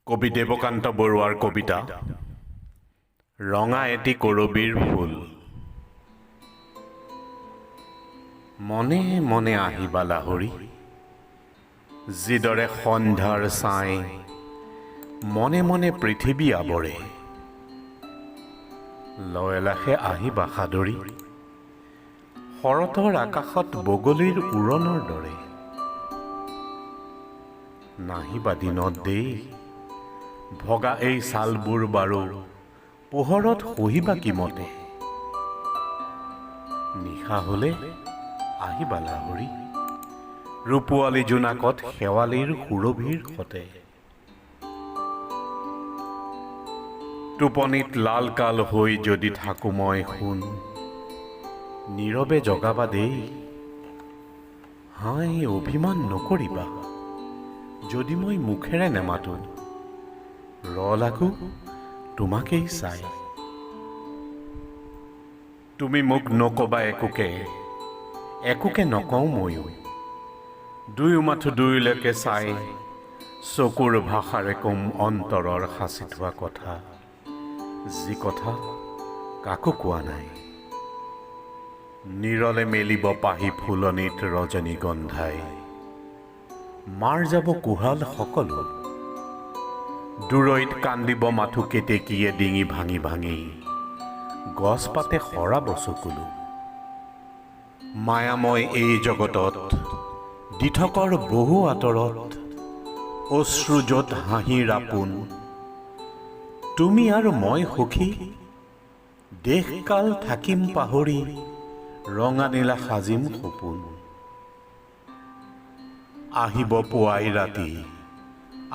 কবি দেৱকান্ত বৰুৱাৰ কবিতা ৰঙা এটি কৰবীৰ ফুল। মনে মনে আহিবা লাহৰী, যিদৰে সন্ধ্যাৰ ছাই মনে মনে পৃথিৱী আৱৰে। লয়লাসে আহিবা সাদৰী, শৰতৰ আকাশত বগলীৰ উৰণৰ দৰে। নাহিবা দিনত দেই, ভগা এই ছালবোৰ বাৰু পোহৰত শহিবা কিমতে। নিশা হলে আহিবা লাহৰী, ৰূপোৱালী জোনাকত শেৱালিৰ সুৰভিৰ সতে। টোপনিত লাল কাল হৈ যদি থাকো মই সোণ, নীৰৱে জগাবা দেই। হাই অভিমান নকৰিবা, যদি মই মুখেৰে নেমাতো। লাগো তোমাকেই চাই, তুমি মোক নকবা একোকে, একোকে নকওঁ ময়ো। দুয়ো মাথো দুয়োলৈকে চাই চকুৰ ভাষাৰে কম অন্তৰৰ সাঁচি থোৱা কথা, যি কথা কাকো কোৱা নাই। নীৰলে মেলিব পাহি ফুলনিত ৰজনীগন্ধাই, মাৰ যাব কোহাল সকলো। দূৰৈত কান্দিব মাথো কেতেকীয়ে ডিঙি ভাঙি ভাঙি, গছ পাতে সৰাব চকুলো। মায়াময় এই জগতত দিঠকৰ বহু আঁতৰত, অশ্ৰু যত হাঁহিৰ আপোন। তুমি আৰু মই সখী, দেশকাল থাকিম পাহৰি, ৰঙা নীলা সাজিম সপোন। আহিব পুৱাই ৰাতি,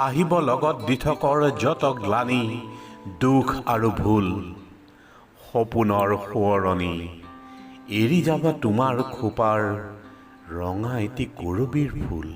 আহিব লগত দিঠকৰ যত গ্লানি, দুখ আৰু ভুল। সপোনৰ সোঁৱৰণি এৰি যাবা তোমাৰ খোপাৰ ৰঙা এটি কৰবীৰ ফুল।